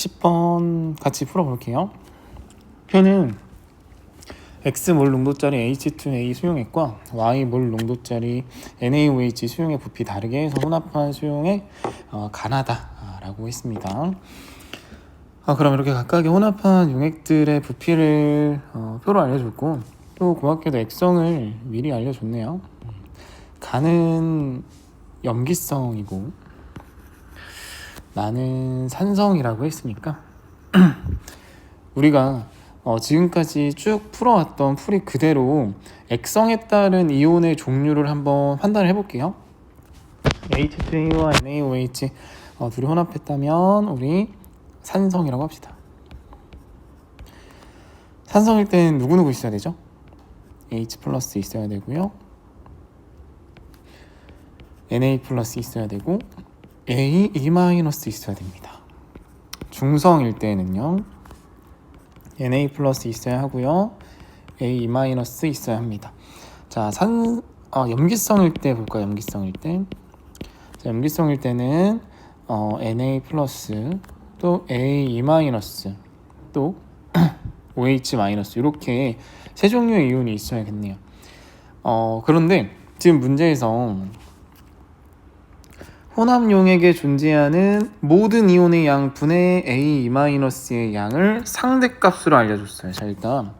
10번 같이 풀어볼게요. 표는 X몰 농도짜리 H2A 수용액과 Y몰 농도짜리 NaOH 수용액 부피 다르게 해서 혼합한 수용액 가나다라고 했습니다. 그럼 이렇게 각각의 혼합한 용액들의 부피를 표로 알려줬고, 또 고맙게도 액성을 미리 알려줬네요. 가는 염기성이고 나는 산성이라고 했으니까 우리가 지금까지 쭉 풀어왔던 풀이 그대로 액성에 따른 이온의 종류를 한번 판단을 해볼게요. H2A와 NaOH 둘이 혼합했다면 우리 산성이라고 합시다. 산성일 땐 누구누구 있어야 되죠? H 플러스 있어야 되고요, Na 플러스 있어야 되고 A, E 마이너스 있어야 됩니다. 중성일 때는요 Na 플러스 있어야 하고요, A, E 마이너스 있어야 합니다. 자, 염기성일 때 볼까요? 염기성일 때. 자, 염기성일 때는 Na 플러스 또 A, E 마이너스 또 OH 마이너스 이렇게 세 종류의 이온이 있어야겠네요. 그런데 지금 문제에서 혼합용액에 존재하는 모든 이온의 양 분의 A, E-의 양을 상대값으로 알려줬어요. 자, 일단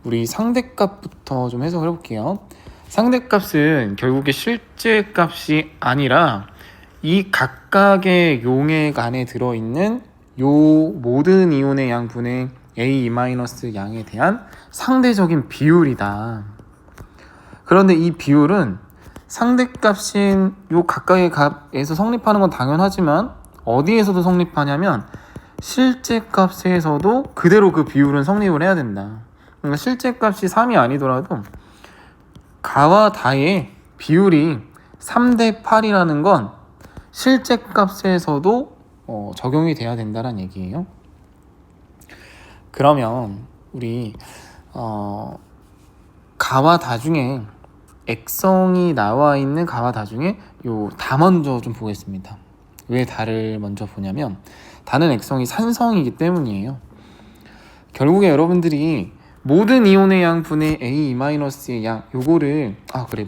우리 상대값부터 좀 해석을 해볼게요. 상대값은 결국에 실제값이 아니라 이 각각의 용액 안에 들어있는 요 모든 이온의 양 분의 A, E- 양에 대한 상대적인 비율이다. 그런데 이 비율은 상대값인 요 각각의 값에서 성립하는 건 당연하지만 어디에서도 성립하냐면 실제값에서도 그대로 그 비율은 성립을 해야 된다. 그러니까 실제값이 3이 아니더라도 가와 다의 비율이 3대 8이라는 건 실제값에서도 적용이 돼야 된다는 얘기예요. 그러면 우리 가와 다 중에 액성이 나와 있는 가와 다 중에 요 다 먼저 좀 보겠습니다. 왜 다를 먼저 보냐면 다는 액성이 산성이기 때문이에요. 결국에 여러분들이 모든 이온의 양 분의 A, E-의 양 요거를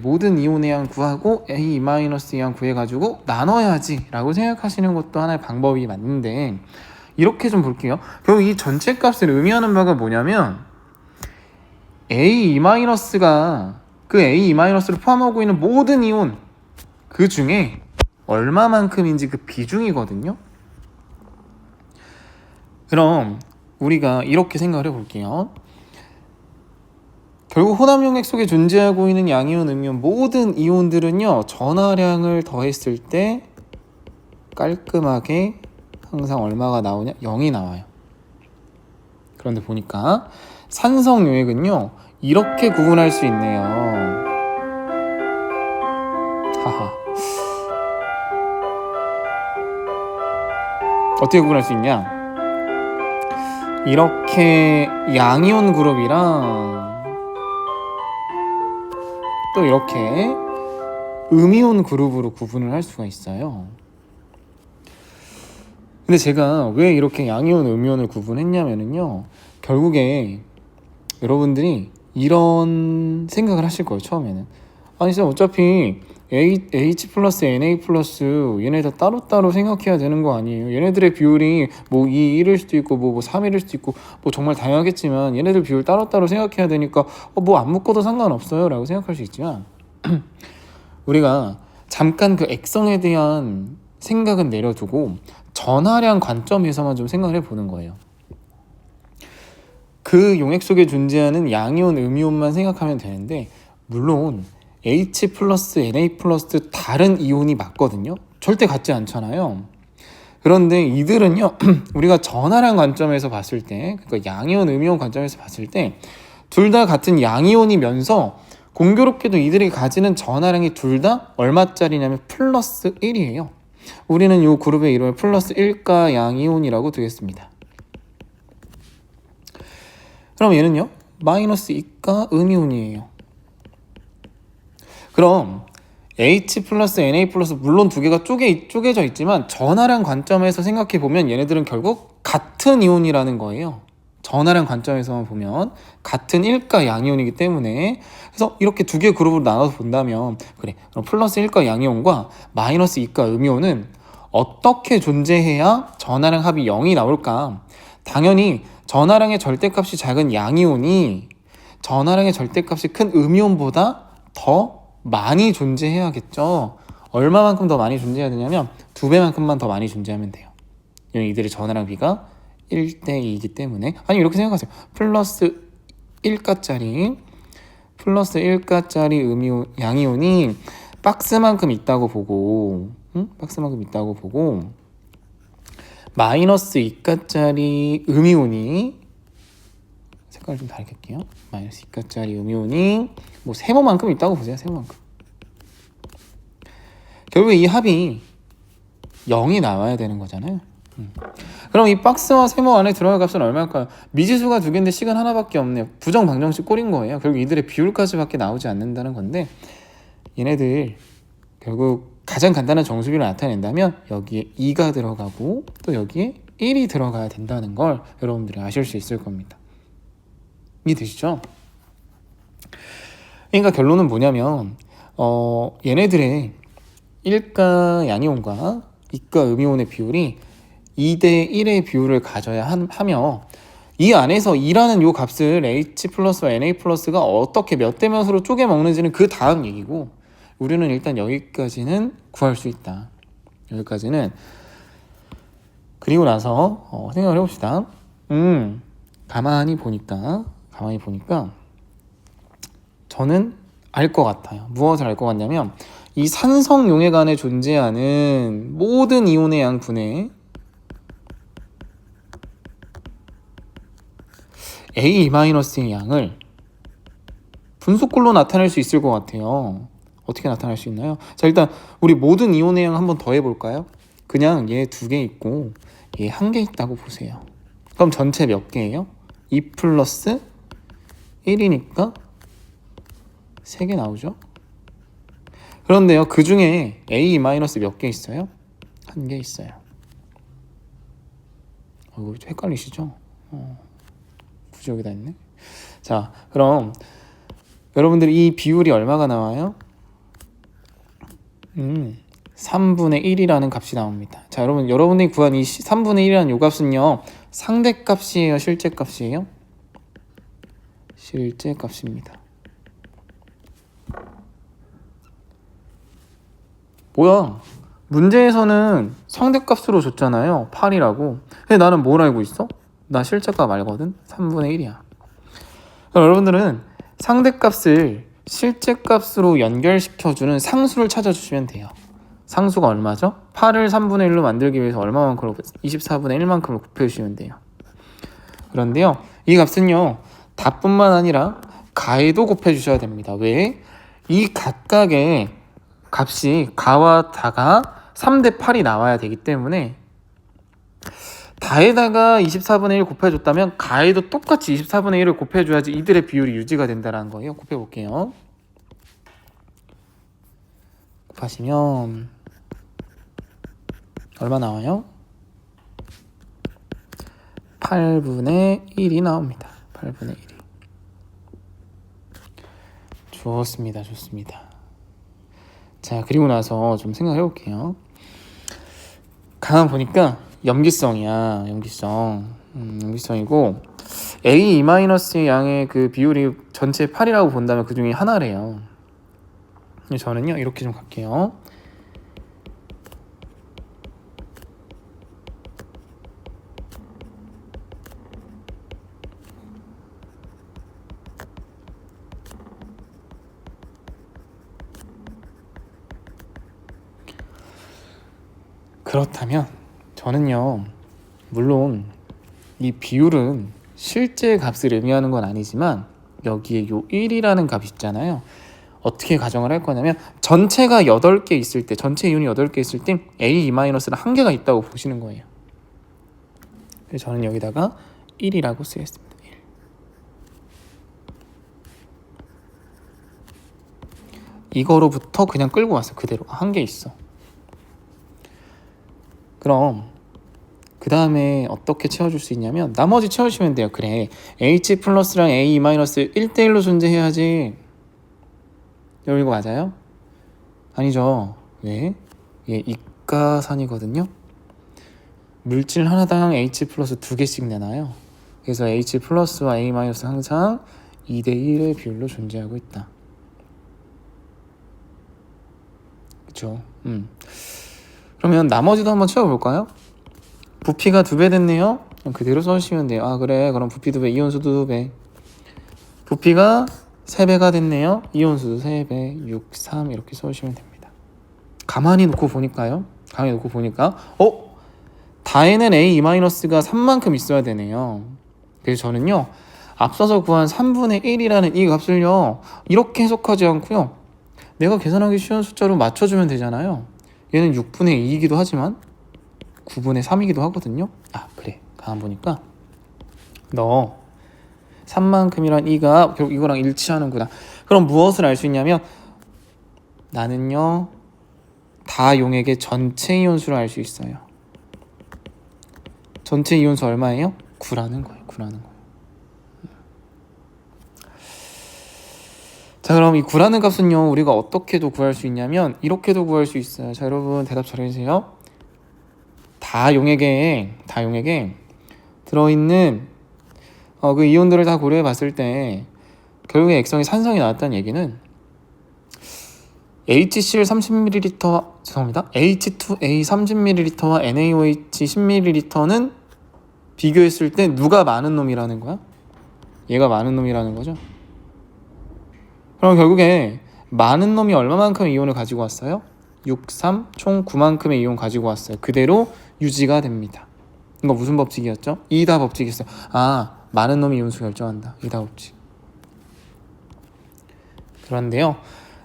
모든 이온의 양 구하고 A, E-의 양 구해가지고 나눠야지 라고 생각하시는 것도 하나의 방법이 맞는데, 이렇게 좀 볼게요. 결국 이 전체 값을 의미하는 바가 뭐냐면 A, E-가 그 A, E-를 포함하고 있는 모든 이온 그 중에 얼마만큼인지 그 비중이거든요. 그럼 우리가 이렇게 생각을 해볼게요. 결국 혼합용액 속에 존재하고 있는 양이온, 음이온 모든 이온들은요 전하량을 더했을 때 깔끔하게 항상 얼마가 나오냐? 0이 나와요. 그런데 보니까 산성 용액은요 이렇게 구분할 수 있네요. 하하. 어떻게 구분할 수 있냐? 이렇게 양이온 그룹이랑 또 이렇게 음이온 그룹으로 구분을 할 수가 있어요. 근데 제가 왜 이렇게 양이온, 음이온을 구분했냐면요, 결국에 여러분들이 이런 생각을 하실 거예요. 처음에는 아니 진짜 어차피 H 플러스 Na 플러스 얘네 다 따로따로 생각해야 되는 거 아니에요? 얘네들의 비율이 뭐 2일일 수도 있고 뭐 3일일 수도 있고 뭐 정말 다양하겠지만 얘네들 비율 따로따로 생각해야 되니까 뭐 안 묶어도 상관없어요 라고 생각할 수 있지만 우리가 잠깐 그 액성에 대한 생각은 내려두고 전하량 관점에서만 좀 생각을 해보는 거예요. 그 용액 속에 존재하는 양이온, 음이온만 생각하면 되는데, 물론 H 플러스, Na 플러스 다른 이온이 맞거든요. 절대 같지 않잖아요. 그런데 이들은요 우리가 전하량 관점에서 봤을 때, 그러니까 양이온, 음이온 관점에서 봤을 때 둘 다 같은 양이온이면서 공교롭게도 이들이 가지는 전하량이 둘 다 얼마짜리냐면 플러스 1이에요. 우리는 이 그룹의 이름을 플러스 1가 양이온이라고 두겠습니다. 그럼 얘는요 마이너스 2가 음이온이에요. 그럼 H 플러스 Na 플러스 물론 두 개가 쪼개져 있지만 전하량 관점에서 생각해 보면 얘네들은 결국 같은 이온이라는 거예요. 전하량 관점에서만 보면 같은 일가 양이온이기 때문에, 그래서 이렇게 두 개의 그룹으로 나눠서 본다면, 그래, 그럼 플러스 일가 양이온과 마이너스 이가 음이온은 어떻게 존재해야 전하량 합이 0이 나올까? 당연히 전하량의 절대값이 작은 양이온이 전하량의 절대값이 큰 음이온보다 더 많이 존재해야겠죠. 얼마만큼 더 많이 존재해야 되냐면 2배만큼만 더 많이 존재하면 돼요. 이들의 전하량 비가 1대2이기 때문에. 아니, 이렇게 생각하세요. 플러스 1가짜리 양이온이 박스만큼 있다고 보고, 박스만큼 있다고 보고, 마이너스 2가짜리 음이온이, 색깔을 좀 다르게 할게요. 마이너스 2가짜리 음이온이 뭐 세모만큼 있다고 보세요. 세모만큼. 결국에 이 합이 0이 나와야 되는 거잖아요. 그럼 이 박스와 세모 안에 들어갈 값은 얼마일까요? 미지수가 두 개인데 식은 하나밖에 없네요. 부정방정식 꼴인 거예요. 결국 이들의 비율까지밖에 나오지 않는다는 건데, 얘네들 결국 가장 간단한 정수비를 나타낸다면 여기에 2가 들어가고 또 여기에 1이 들어가야 된다는 걸 여러분들이 아실 수 있을 겁니다. 이해되시죠? 그러니까 결론은 뭐냐면 얘네들의 1가 양이온과 2가 음이온의 비율이 2대1의 비율을 가져야 하며, 이 안에서 2라는 요 값을 H 플러스와 Na 플러스가 어떻게 몇 대 몇으로 쪼개 먹는지는 그 다음 얘기고, 우리는 일단 여기까지는 구할 수 있다. 여기까지는. 그리고 나서 생각을 해봅시다. 가만히 보니까 저는 알 것 같아요. 무엇을 알 것 같냐면, 이 산성용액 안에 존재하는 모든 이온의 양분의 A-의 양을 분수꼴로 나타낼 수 있을 것 같아요. 어떻게 나타낼 수 있나요? 자, 일단 우리 모든 이온의 양 한번 더 해볼까요? 그냥 얘 2개 있고 얘 1개 있다고 보세요. 그럼 전체 몇 개예요? 2 플러스 1이니까 3개 나오죠? 그런데요, 그 중에 A- 몇 개 있어요? 1개 있어요. 이거 헷갈리시죠? 굳이 여기다 있네. 자, 그럼 여러분들이 이 비율이 얼마가 나와요? 3분의 1이라는 값이 나옵니다. 자, 여러분들이 구한 이 3분의 1이라는 요 값은요, 상대값이에요, 실제값이에요? 실제값입니다. 뭐야? 문제에서는 상대값으로 줬잖아요. 8이라고. 근데 나는 뭘 알고 있어? 나 실제값 알거든? 3분의 1이야. 그럼 여러분들은 상대값을 실제값으로 연결시켜주는 상수를 찾아주시면 돼요. 상수가 얼마죠? 8을 3분의 1로 만들기 위해서 얼마만큼 24분의 1만큼을 곱해주시면 돼요. 그런데요, 이 값은요, 다뿐만 아니라 가에도 곱해주셔야 됩니다. 왜? 이 각각의 값이 가와 다가 3대 8이 나와야 되기 때문에, 다에다가 24분의 1 곱해줬다면 가에도 똑같이 24분의 1을 곱해줘야지 이들의 비율이 유지가 된다는 거예요. 곱해볼게요. 곱하시면 얼마 나와요? 8분의 1이 나옵니다. 8분의 1이. 좋습니다. 자, 그리고 나서 좀 생각해 볼게요. 가만 보니까 염기성이야. 염기성이고, A- 양의 그 비율이 전체 8이라고 본다면 그 중에 하나래요. 저는요, 이렇게 좀 갈게요. 그렇다면 저는요, 물론 이 비율은 실제 값을 의미하는 건 아니지만 여기에 요 1이라는 값 있잖아요. 어떻게 가정을 할 거냐면, 전체가 8개 있을 때, 전체 이온이 8개 있을 때 A-는 1개가 있다고 보시는 거예요. 그래서 저는 여기다가 1이라고 쓰겠습니다. 1. 이거로부터 그냥 끌고 왔어요. 그대로 한 개 있어. 그럼 그 다음에 어떻게 채워줄 수 있냐면 나머지 채워주시면 돼요. 그래, H 플러스랑 A 마이너스 1대1로 존재해야지. 여러분 이거 맞아요? 아니죠. 왜? 얘 이가산이거든요. 물질 하나당 H 플러스 2개씩 내놔요. 그래서 H 플러스와 A 마이너스 항상 2대1의 비율로 존재하고 있다. 그쵸? 그러면 나머지도 한번 채워볼까요? 부피가 2배 됐네요. 그럼 그대로 써주시면 돼요. 아 그래, 그럼 부피 2배, 이온수도 2배. 부피가 3배가 됐네요. 이온수도 3배, 6, 3 이렇게 써주시면 됩니다. 가만히 놓고 보니까 다에는 A-가 3만큼 있어야 되네요. 그래서 저는요, 앞서서 구한 3분의 1이라는 이 값을요, 이렇게 해석하지 않고요, 내가 계산하기 쉬운 숫자로 맞춰주면 되잖아요. 얘는 6분의 2이기도 하지만 9분의 3이기도 하거든요. 아 그래, 가만 보니까 너 3만큼이란 이가 결국 이거랑 일치하는구나. 그럼 무엇을 알 수 있냐면 나는요, 다용액의 전체 이온수를 알 수 있어요. 전체 이온수 얼마예요? 9라는 거예요. 자, 그럼 이 9라는 값은요, 우리가 어떻게도 구할 수 있냐면 이렇게도 구할 수 있어요. 자, 여러분 대답 잘해주세요. 다용액에 들어있는 그 이온들을 다 고려해 봤을 때 결국에 액성이 산성이 나왔다는 얘기는 HCl 30ml, H2A 30ml와 NaOH 10ml는 비교했을 때 누가 많은 놈이라는 거야? 얘가 많은 놈이라는 거죠. 그럼 결국에 많은 놈이 얼마만큼의 이온을 가지고 왔어요? 6, 3, 총 9만큼의 이온 가지고 왔어요. 그대로 유지가 됩니다. 이거 무슨 법칙이었죠? 이다 법칙이었어요. 아, 많은 놈이 이온수 결정한다. 이다 법칙. 그런데요,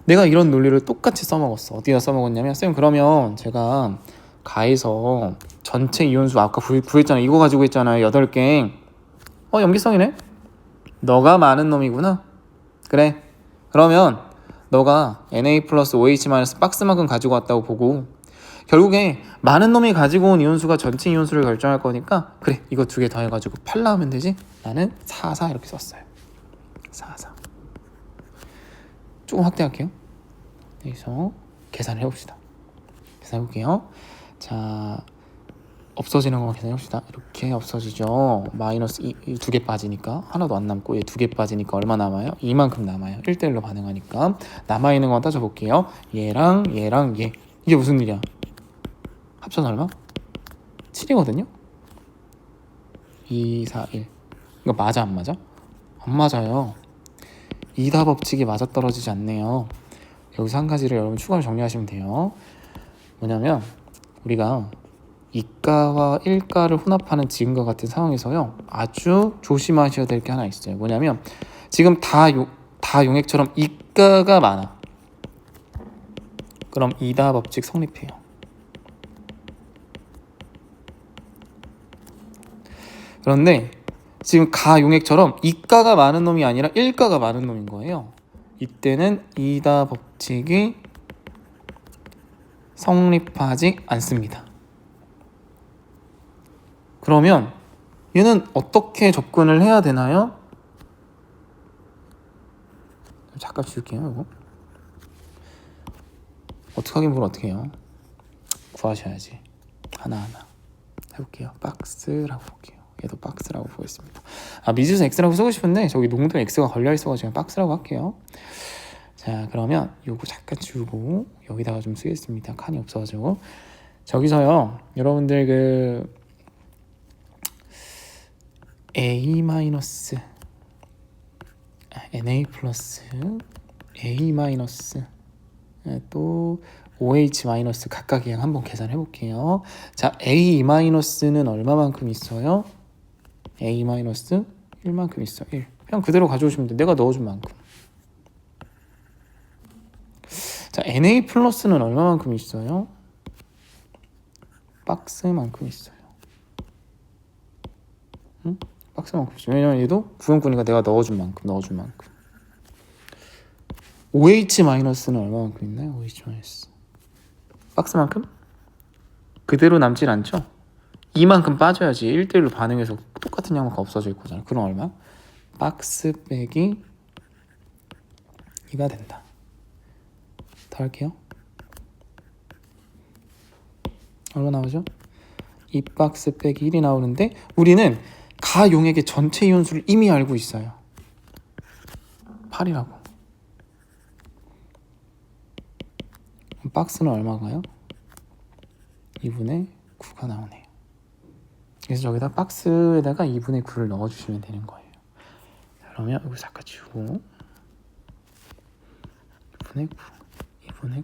내가 이런 논리를 똑같이 써먹었어. 어디다 써먹었냐면, 쌤 그러면 제가 가에서 전체 이온수 아까 구했잖아요. 이거 가지고 했잖아요. 8개. 염기성이네? 너가 많은 놈이구나. 그래, 그러면 너가 Na 플러스 OH 마이너스 박스만큼 가지고 왔다고 보고 결국에 많은 놈이 가지고 온 이온수가 전체 이온수를 결정할 거니까 그래, 이거 2개 더해가지고 8 나오면 되지? 나는 4, 4 이렇게 썼어요. 4, 4. 조금 확대할게요. 여기서 계산을 해봅시다. 계산해볼게요. 자, 없어지는 거 계산해봅시다. 이렇게 없어지죠. 마이너스 2개 빠지니까 하나도 안 남고, 얘 2개 빠지니까 얼마 남아요? 이만큼 남아요. 1대1로 반응하니까. 남아있는 건 따져볼게요. 얘랑 얘. 이게 무슨 일이야? 합쳐서 얼마? 7이거든요? 2, 4, 1. 이거 맞아 안 맞아? 안 맞아요. 이다 법칙이 맞아떨어지지 않네요. 여기서 한 가지를 여러분 추가로 정리하시면 돼요. 뭐냐면 우리가 이가와 일가를 혼합하는 지금과 같은 상황에서요, 아주 조심하셔야 될 게 하나 있어요. 뭐냐면 지금 다 용액처럼 이가가 많아. 그럼 이다 법칙 성립해요. 그런데 지금 가용액처럼 이가가 많은 놈이 아니라 일가가 많은 놈인 거예요. 이때는 이다 법칙이 성립하지 않습니다. 그러면 얘는 어떻게 접근을 해야 되나요? 잠깐 지울게요. 이거 어떻게 하긴 뭘 어떻게 해요? 구하셔야지. 하나하나 해볼게요. 박스라고 볼게요. 얘도 박스라고 보겠습니다. 미지수 x라고 쓰고 싶은데 저기 농도 x가 걸려있어가지고 박스라고 할게요. 자, 그러면 요거 잠깐 지우고 여기다가 좀 쓰겠습니다. 칸이 없어가지고. 저기서요, 여러분들 그 A 마이너스 Na 플러스 A 마이너스 또 OH 마이너스 각각이랑 한번 계산해 볼게요. 자, A 마이너스는 얼마만큼 있어요? A 마이너스 1만큼 있어. 1. 그냥 그대로 가져오시면 돼. 내가 넣어준 만큼. 자, Na 플러스는 얼마만큼 있어요? 박스만큼 있어요. 응? 박스만큼 있어요. 왜냐면 얘도 구형꾼이니까 내가 넣어준 만큼. OH-는 얼마만큼 있나요? OH-. 박스만큼? 그대로 남질 않죠? 이만큼 빠져야지 1대1로 반응해서 똑같은 양만큼 없어질 거잖아요. 그럼 얼마? 박스 빼기 2가 된다. 더 할게요. 얼마 나오죠? 2박스 빼기 1이 나오는데 우리는 가용액의 전체 이온수를 이미 알고 있어요. 8이라고. 박스는 얼마가요? 2분의 9가 나오네요. 그래서 저기다 박스에다가 2분의 9를 넣어주시면 되는 거예요. 그러면 여기 잠깐 지우고 2분의 9, 2분의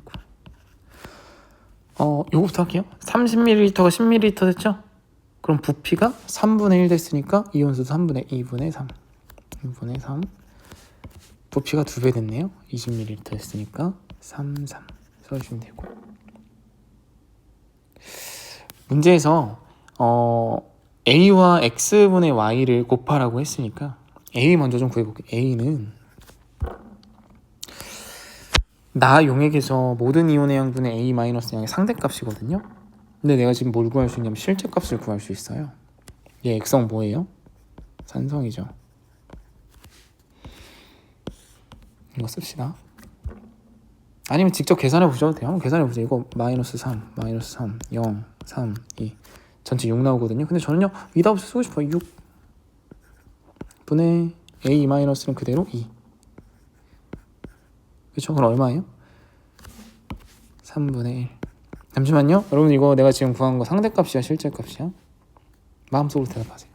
9. 요거부터 할게요. 30ml가 10ml 됐죠? 그럼 부피가 3분의 1 됐으니까 이온수도 3분의 2분의 3. 2분의 3. 부피가 2배 됐네요. 20ml 됐으니까 3 써주시면 되고. 문제에서 A와 X분의 Y를 곱하라고 했으니까 A 먼저 좀 구해볼게요. A는 나 용액에서 모든 이온의 양분의 A-양의 상대값이거든요. 근데 내가 지금 뭘 구할 수 있냐면 실제값을 구할 수 있어요. 얘 액성 뭐예요? 산성이죠. 이거 씁시다. 아니면 직접 계산해 보셔도 돼요. 한번 계산해 보세요. 이거 마이너스 3, 0, 3, 2 전체 6 나오거든요. 근데 저는요 위다우스 쓰고 싶어요. 6 분의 A-는 그대로 2. 그렇죠? 그럼 얼마예요? 3분의 1. 잠시만요. 여러분 이거 내가 지금 구한 거 상대값이야 실제값이야? 마음속으로 대답하세요.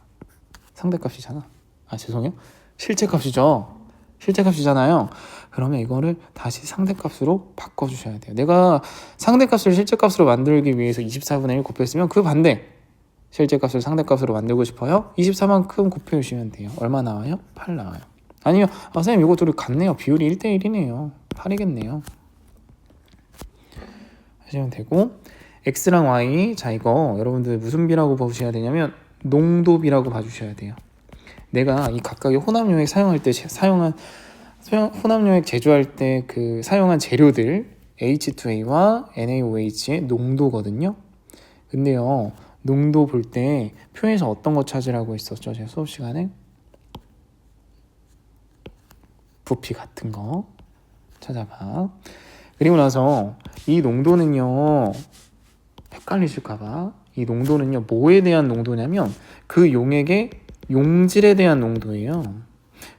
상대값이잖아. 아 죄송해요. 실제값이죠. 실제값이잖아요. 그러면 이거를 다시 상대값으로 바꿔주셔야 돼요. 내가 상대값을 실제값으로 만들기 위해서 24분의 1 곱했으면 그 반대 실제값을 상대값으로 만들고 싶어요? 24만큼 곱해주시면 돼요. 얼마 나와요? 8 나와요. 아니요. 선생님 이거 둘이 같네요. 비율이 1대1이네요. 8이겠네요. 하시면 되고 X랑 Y 자 이거 여러분들 무슨 비라고 봐주셔야 되냐면 농도비라고 봐주셔야 돼요. 내가 이 각각의 혼합용액 사용할 때 혼합용액 제조할 때 그 사용한 재료들 H2A와 NaOH의 농도거든요. 근데요 농도 볼 때 표에서 어떤 거 찾으라고 했었죠? 제 수업 시간에 부피 같은 거 찾아봐. 그리고 나서 이 농도는요 헷갈리실까봐 이 농도는요 뭐에 대한 농도냐면 그 용액의 용질에 대한 농도예요.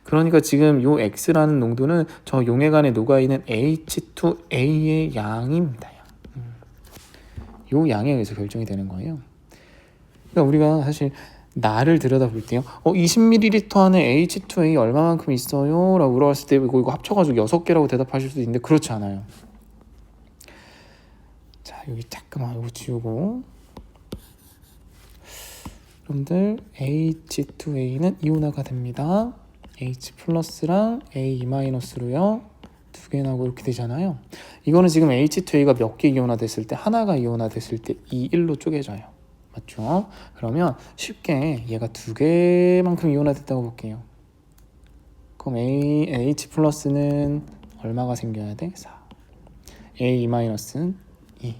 그러니까 지금 요 X라는 농도는 저 용액 안에 녹아있는 H2A의 양입니다. 요 양에 의해서 결정이 되는 거예요. 그러니까 우리가 사실 나를 들여다볼 때요 20ml 안에 H2A 얼마만큼 있어요? 라고 물어봤을 때 이거 합쳐가지고 6개라고 대답하실 수도 있는데 그렇지 않아요. 자 여기 잠깐만 이거 지우고 여러분들 H2A는 이온화가 됩니다. H 플러스랑 A-로요 2개 나오고 이렇게 되잖아요. 이거는 지금 H2A가 몇 개 이온화 됐을 때 하나가 이온화 됐을 때 2, 1로 쪼개져요. 맞죠? 그러면 쉽게 얘가 2개만큼 이온화 됐다고 볼게요. 그럼 H 플러스는 얼마가 생겨야 돼? 4. A-는 2.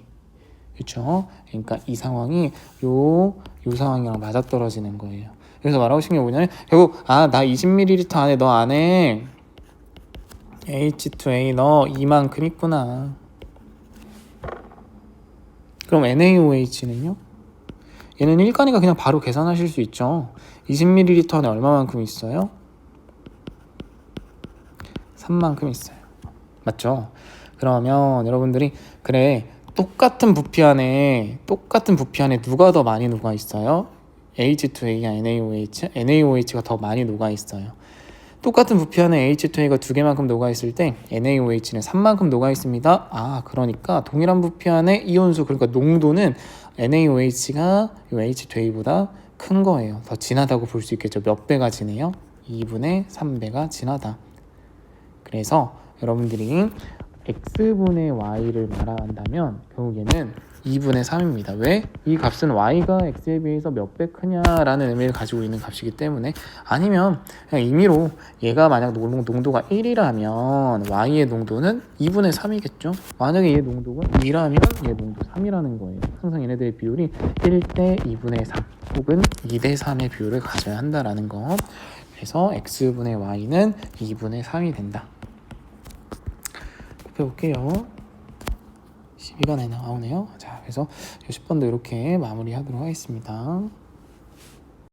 그렇죠? 그러니까 이 상황이 요 상황이랑 맞아떨어지는 거예요. 그래서 말하고 싶은 게 뭐냐면 결국 나 20ml 안에 너 안에 H2A 너 이만큼 있구나. 그럼 NaOH는요? 얘는 1가니까 그냥 바로 계산하실 수 있죠. 20ml 안에 얼마만큼 있어요? 3만큼 있어요. 맞죠? 그러면 여러분들이 그래 똑같은 부피 안에 누가 더 많이 녹아 있어요? H2A가 NaOH? NaOH가 더 많이 녹아 있어요. 똑같은 부피 안에 H2A가 2개만큼 녹아 있을 때 NaOH는 3만큼 녹아 있습니다. 그러니까 동일한 부피 안에 이온수 그러니까 농도는 NaOH가 H2A보다 큰 거예요. 더 진하다고 볼 수 있겠죠. 몇 배가 진해요? 2분의 3배가 진하다. 그래서 여러분들이 X분의 Y를 말한다면 결국에는 2분의 3입니다. 왜? 이 값은 y가 x에 비해서 몇 배 크냐라는 의미를 가지고 있는 값이기 때문에. 아니면 그냥 임의로 얘가 만약 농도가 1이라면 y의 농도는 2분의 3이겠죠. 만약에 얘 농도가 2라면 얘 농도 3이라는 거예요. 항상 얘네들의 비율이 1대 2분의 3 혹은 2대 3의 비율을 가져야 한다라는 거. 그래서 x분의 y는 2분의 3이 된다. 곱해볼게요. 12가 나오네요. 자, 그래서 10번도 이렇게 마무리하도록 하겠습니다.